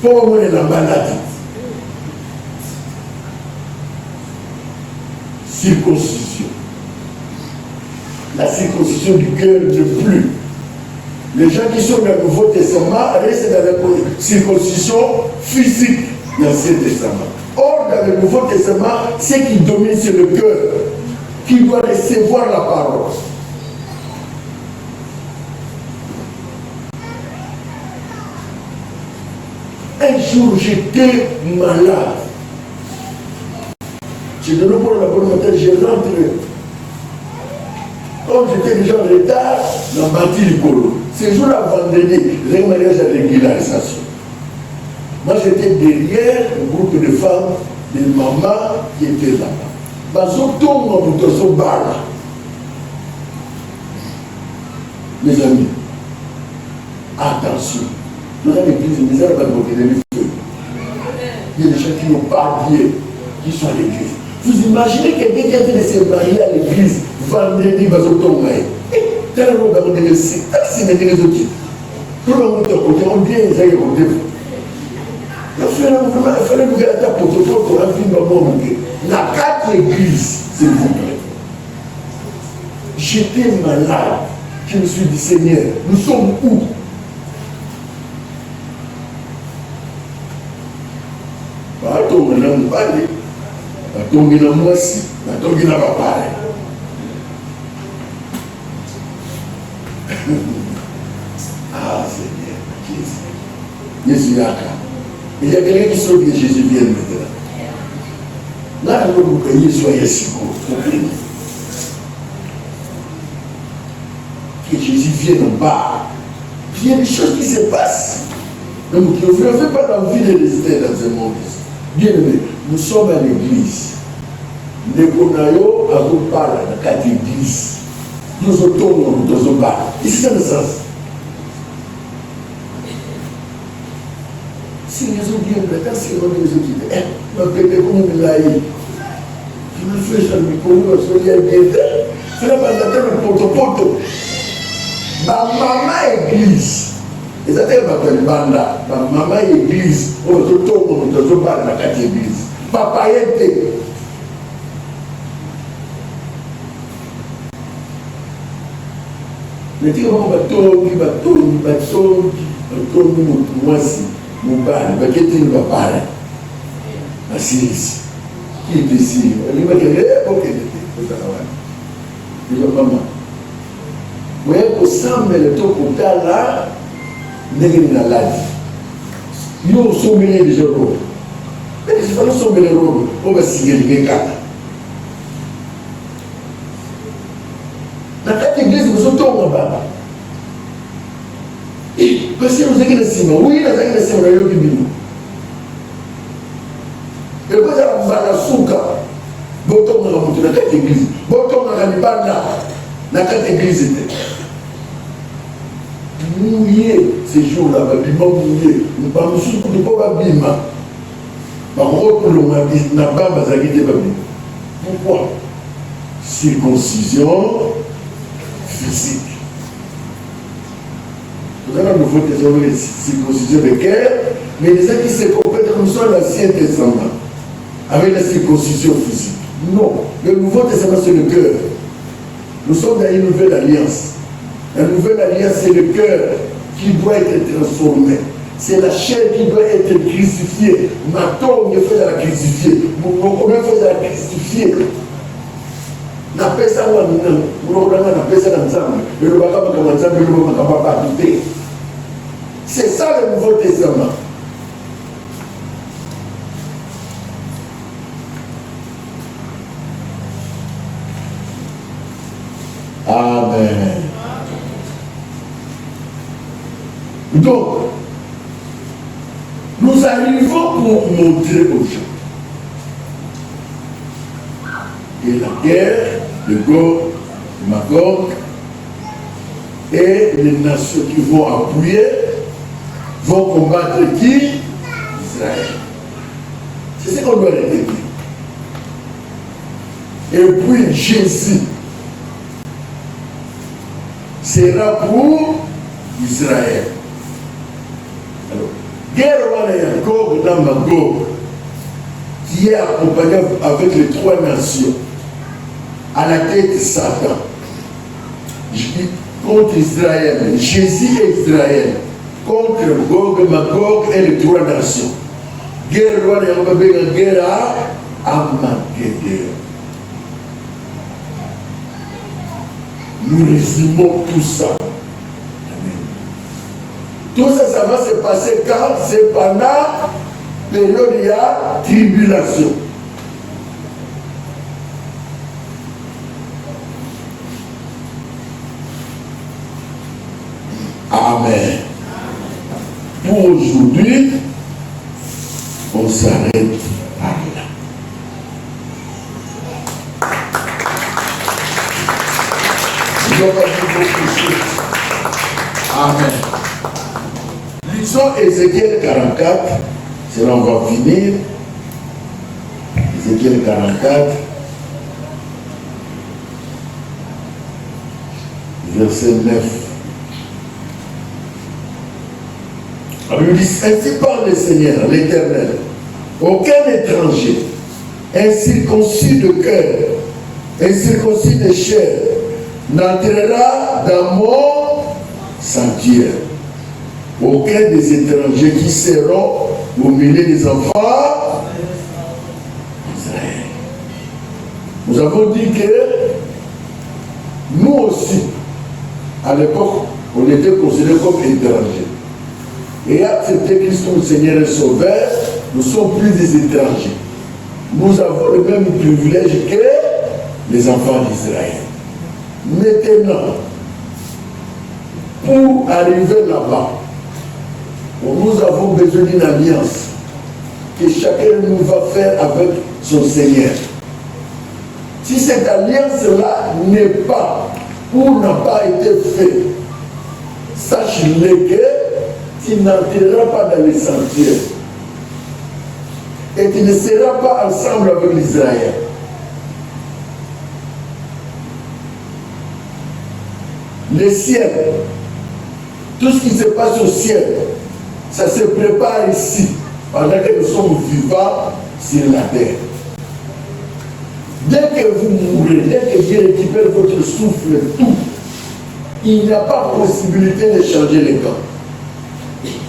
Pour moi, il est la maladie. Circoncision. La circoncision du cœur ne plus. Les gens qui sont dans le Nouveau Testament restent dans la circoncision physique dans l'Ancien Testament. Or, dans le Nouveau Testament, ce qui domine, c'est le cœur qui doit recevoir la parole. Un jour, j'étais malade. J'ai donné pour la bonne matin, j'ai rentré. Comme j'étais déjà en retard, dans bâti du colo. Ce jour-là, vendredi, j'ai un mariage à régularisation. Moi, j'étais derrière un groupe de femmes, de mamans qui étaient là-bas. Mes amis, attention. Dans l'église, les gens vont donner le feu. Il y a qui n'ont pas Dieu, qui sont à l'église. Vous imaginez quelqu'un qui a fait de se marier à l'église, vendredi, va se tomber. Tellement on va vous dire, c'est des autres. Tout le monde est à côté, on vient, ils aillent au début. Il fallait nous garder à protocole pour un film à moi. La carte l'église, s'il vous plaît. J'étais malade. Je me suis dit, Seigneur, nous sommes où? Attends, maintenant, on parle. Attends, maintenant, moi aussi. Attends, on va parler. Ah, Seigneur, Jésus est là. Il y a quelqu'un qui sort que Jésus vient maintenant. Là, vous voyez, soyez sûrs. Que Jésus vienne en bas. Il y a des choses qui se passent. Donc, ne faites pas l'envie de résister dans ce monde. Bien aimé, nous sommes à l'église. Nous connaissons à vous parler dans quatre églises. Nous sommes dans un bar. Ici, c'est le sens. Si les autres viennent, quand c'est les autres qui disent, ma bébé, comment il l'a eu? Je me fais ça, mais comment il a bien fait? C'est la base de poto-poto. Ma maman église. Et ça s'appelle Banda. Ma maman église. On se tourne dans un bar dans la quatre églises. Papa était. Mais tu vois, batongi, moi aussi. Mon père, il va parler. Assis. Qui est ici? Il va dire, ok, il va maman. Vous voyez, pour ça, mais le taux pour là, n'est pas là. Ils ont sommé déjà l'eau. Mais il faut sommer l'eau. On va signer les gars. Dans cette église, nous sommes en bas. Et parce que nous avons des ciments. Oui, nous avons des ciments. Nous avons des ciments. Et nous avons des souka. Bottom dans cette église. Bottom dans la banda. Dans cette église. Mouillé ces jours-là, bâtiment mouillé. Nous ne pouvons pas bâtiment. Par contre, nous n'avons pas bâtiment. Pourquoi? Circoncision physique. Nous allons nous voter sur les circoncisions de cœur, mais les gens qui se complètent comme ça, l'Ancien Testament, avec la circoncision physique. Non, le Nouveau Testament, c'est le cœur. Nous sommes dans une nouvelle alliance. La nouvelle alliance, c'est le cœur qui doit être transformé. C'est la chair qui doit être crucifiée. Maintenant, on fait la crucifier. On fait la crucifier. Na pesa wa na pesa dans ensemble. Le baba comme ensemble, le baba pas habiter. C'est ça le Nouveau Testament. Amen. Donc, nous arrivons pour montrer aux gens que la guerre de Gog, de Magog et les nations qui vont appuyer vont combattre qui? Israël. C'est ce qu'on doit répéter. Et puis Jésus sera pour Israël. Alors, guerre Gog dans Magog, qui est accompagné avec les trois nations, à la tête de Satan. Je dis contre Israël, Jésus et Israël, contre Gog, Magog et les trois nations. Guerre à Armageddon. Nous résumons tout ça. Tout ça, ça va se passer quand c'est pendant la période de la tribulation. Amen. Pour aujourd'hui, on s'arrête par là. Nous avons dit beaucoup de choses. Amen. Lisons Ézéchiel 44, c'est là on va finir. Ézéchiel 44, verset 9. Alors il dit, ainsi parle le Seigneur, l'Éternel. Aucun étranger, incirconcis de cœur, incirconcis de chair, n'entrera dans mon sanctuaire. Aucun des étrangers qui seront au milieu des enfants d'Israël. Nous avons dit que nous aussi, à l'époque, on était considérés comme étrangers. Et accepter Christ comme Seigneur et Sauveur, nous ne sommes plus des étrangers. Nous avons le même privilège que les enfants d'Israël. Maintenant, pour arriver là-bas, nous avons besoin d'une alliance que chacun de nous va faire avec son Seigneur. Si cette alliance-là n'est pas ou n'a pas été faite, sache-le que tu n'entreras pas dans les sanctuaires et tu ne seras pas ensemble avec l'Israël. Le ciel, tout ce qui se passe au ciel, ça se prépare ici, pendant que nous sommes vivants sur la terre. Dès que vous mourrez, dès que Dieu récupère votre souffle, tout, il n'y a pas possibilité de changer les camps.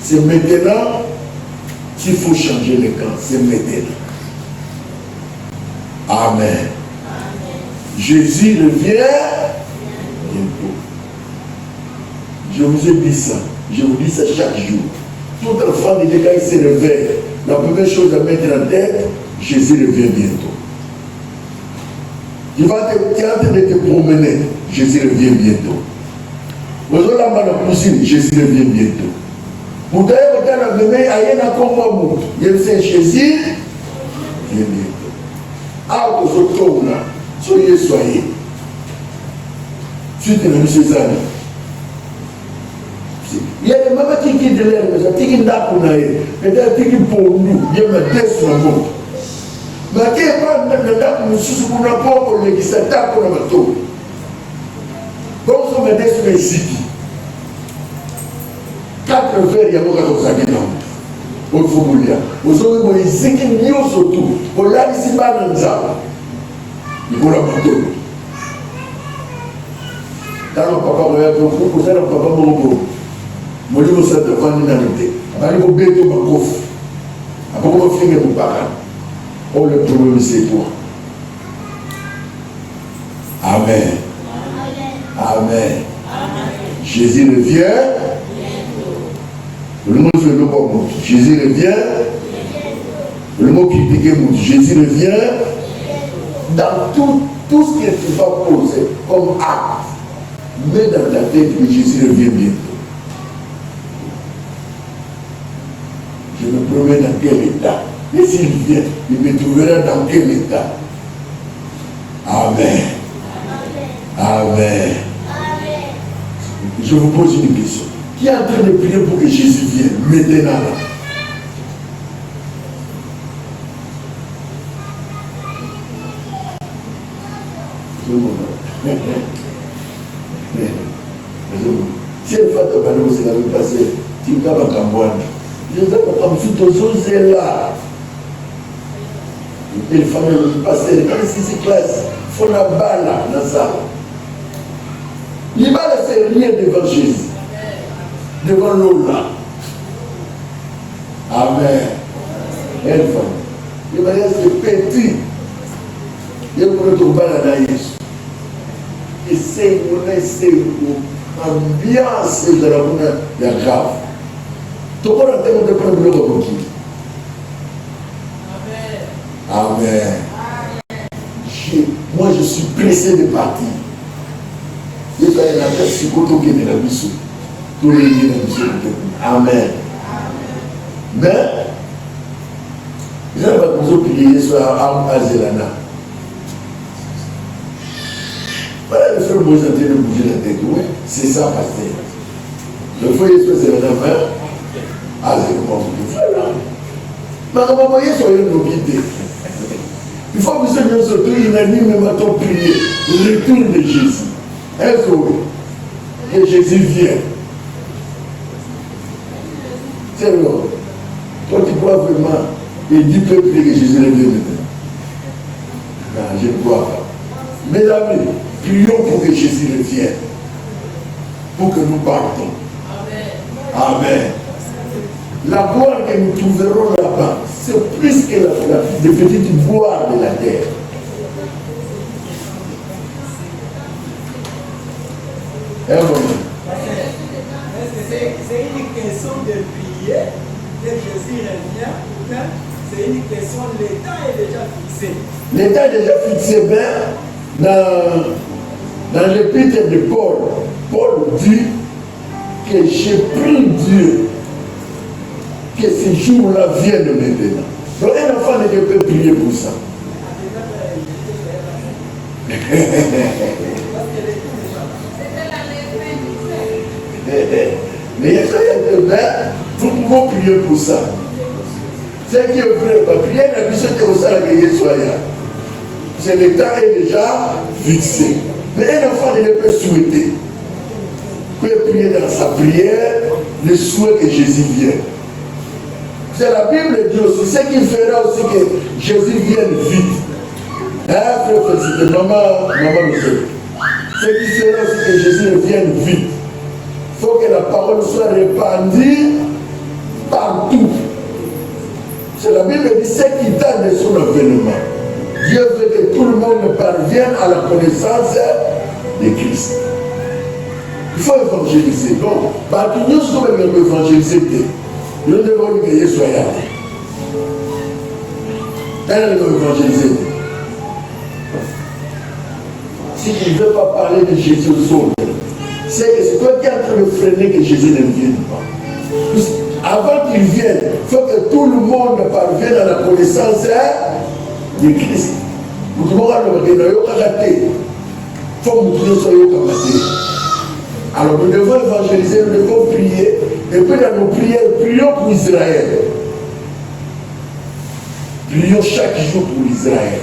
C'est maintenant qu'il faut changer les camps. C'est maintenant. Amen. Amen. Jésus revient bientôt. Je vous ai dit ça. Je vous dis ça chaque jour. Tout enfant de Dieu, quand il se réveille, la première chose à mettre en tête, Jésus revient bientôt. Tu es en train de te promener, Jésus revient bientôt. Jésus revient bientôt. Vous avez la même Jésus revient bientôt. Ah, vous êtes là, soyez. Tu te mets chez Zani. Il y a des mamans qui quittent l'air, mais qui n'a peut-être qui pour nous, il y a des tests sur le monde. Mais qui est pas dans le sous pour n'a pas pour les qui s'attaquent pour le bateau. Donc, on met des sur les sites. 4 verres, il y a beaucoup de choses dans le fond. Vous avez des sites qui sont surtout. Pour là, ici, pas dans le zap. Il faut le bateau. Quand le papa regarde le fond, vous avez le papa mon je vais vous dire que vous avez un béton à coffre. Après, vous avez fait un parent. Oh, le problème, c'est toi. Amen. Amen. Jésus revient. Le mot c'est le mot. Jésus revient. Le mot critiqué, Jésus revient. Dans tout ce que tu vas poser comme acte, mets dans ta tête que Jésus revient bientôt. Je me promets dans quel état. Et s'il vient, il me trouvera dans quel état. Amen. Amen. Je vous pose une question. Qui est en train de prier pour que Jésus vienne maintenant là? Si elle fait ta balance, c'est la même passée. Tu ne vas pas t'envoyer. Je ne sais pas comme si tu es là. Et le fameux pasteur, quand c'est classe, il faut la balle dans la salle. Il va laisser rien devant Jésus, devant l'eau là. Amen. Elle famille. Il va laisser petit. Il va le trouver à la Jésus. Et c'est une ambiance de la monnaie grave. Tout le monde a de prendre le repos. Amen. Moi, je suis pressé de partir. Et quand il y a un psychoto qui est dans la mission, tout le monde est dans la mission. Amen. Mais, je vais vous prier sur Azélana. Voilà le frère Moïse en train de bouger la tête. Oui, c'est ça, pasteur. Le frère Jésus, c'est la main. Ah, c'est le frère. Mais comment vous voyez sur une mobilité? nous sommes unanimement prié le retour de Jésus. Est-ce que Jésus vient? C'est vrai. Toi, tu crois vraiment et Dieu peut prier que Jésus revienne maintenant? Non, je ne crois pas. Mes amis, prions pour que Jésus revienne. Pour que nous partons. Amen. Amen. La gloire que nous trouverons là-bas, c'est plus que les petites gloires de la terre. C'est une question de prier, que Jésus revient, c'est une question, l'état est déjà fixé. L'état est déjà fixé, mais dans l'épître de Paul, Paul dit que j'ai pris Dieu que ce jour-là vienne maintenant. Donc un enfant ne peut prier pour ça. Mais il y a nous pouvons prier pour ça. C'est qui est vrai, prier la mission que ça soit là. C'est l'état est déjà fixé. Mais un enfant ne peut souhaiter. Il peut prier dans sa prière le souhait que Jésus vienne. C'est la Bible dit aussi, ce qui fera aussi que Jésus vienne vite. Hein, frère, c'est maman le sait. Ce qui fera aussi que Jésus vienne vite. Il faut que la parole soit répandue partout. C'est la Bible dit, ce qui tend de son avènement. Dieu veut que tout le monde parvienne à la connaissance de Christ. Il faut évangéliser. Donc, nous sommes évangéliser. Nous devons que Jésus soit là. Elle doit évangéliser. Si tu ne veux pas parler de Jésus aux autres, c'est que c'est toi qui es en train de freiner que Jésus ne vienne pas. Avant qu'il vienne, il faut que tout le monde parvienne à la connaissance de Christ. Nous devons alors nous devons évangéliser, nous devons prier, et puis dans nos prières, prions pour Israël. Prions chaque jour pour Israël.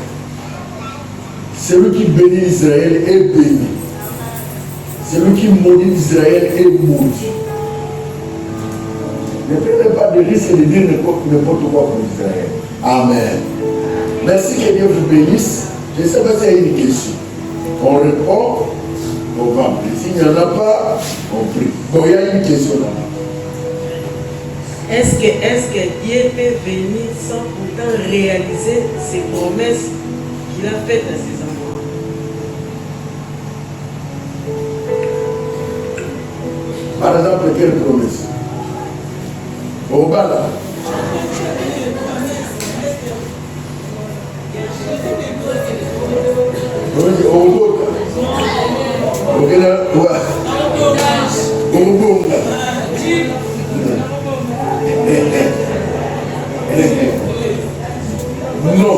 Celui qui bénit Israël est béni. Celui qui maudit Israël est maudit. Ne prenez pas de risque de dire n'importe quoi pour Israël. Amen. Merci, que Dieu vous bénisse. Je ne sais pas s'il y a une question. On répond, on va prier. S'il n'y en a pas, on prie. Bon, il y a une question là-bas. Est-ce que Dieu peut venir sans pourtant réaliser ses promesses qu'il a faites à ses enfants? Par exemple, quelle promesse? Au bas là. Au bout non.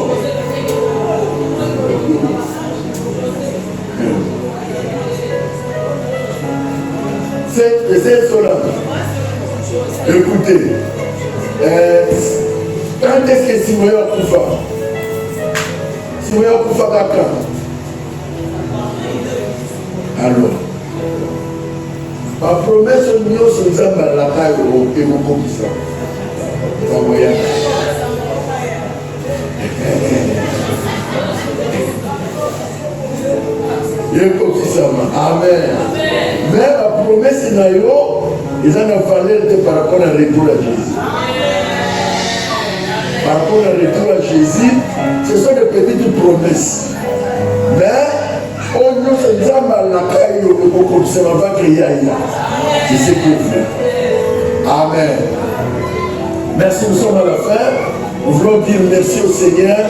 C'est cela. Écoutez, quand est-ce que Simon Koufa? Simon Koufa Kaka. Alors, ma promesse nous sommes à la taille et mon commissaire. Amen. Mais la promesse n'a eu, ils en ont fallu par rapport à retour à Jésus. Par rapport à retour à Jésus, ce sont des petites promesses. Mais on nous fait à la caille au commissaire va créer. C'est ce qu'il fait. Amen. Merci, nous sommes à la fin. Nous voulons dire merci au Seigneur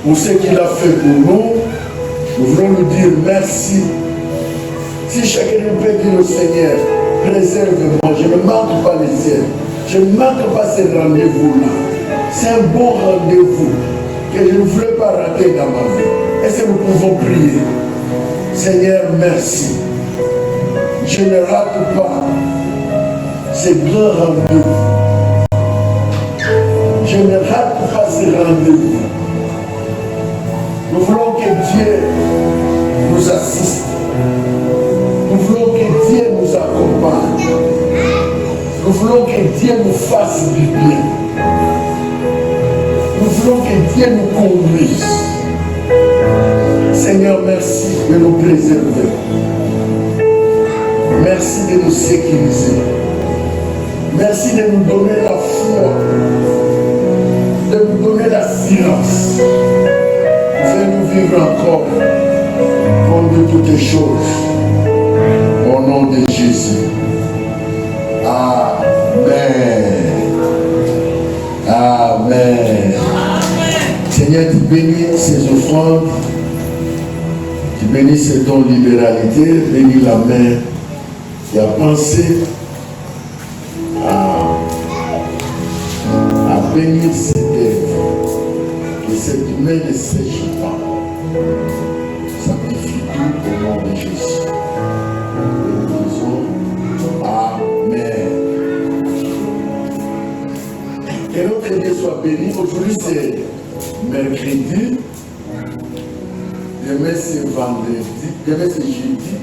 pour ce qu'il a fait pour nous. Nous voulons lui dire merci. Si chacun nous peut dire au Seigneur, préserve-moi, je ne manque pas les ciels. Je ne manque pas ce rendez-vous-là. C'est un bon rendez-vous que je ne voulais pas rater dans ma vie. Est-ce que nous pouvons prier? Seigneur, merci. Je ne rate pas ce grand rendez-vous. Je ne rate pas ce rendez-vous. Nous voulons que Dieu nous assiste. Nous voulons que Dieu nous accompagne. Nous voulons que Dieu nous fasse du bien. Nous voulons que Dieu nous conduise. Seigneur, merci de nous préserver. Merci de nous sécuriser. Merci de nous donner la foi, de nous donner l'assurance. Fais-nous vivre encore comme de toutes choses. Au nom de Jésus. Amen. Amen. Seigneur, tu bénis ces offrandes. Tu bénis ces dons de libéralité. Bénis la main qui a pensé à bénir cette œuvre. Que cette main ne sèche pas. Sanctifie tout au nom de Jésus. Et nous disons Amen. Que notre Dieu soit béni. Aujourd'hui c'est mercredi. Demain c'est vendredi. Demain c'est jeudi.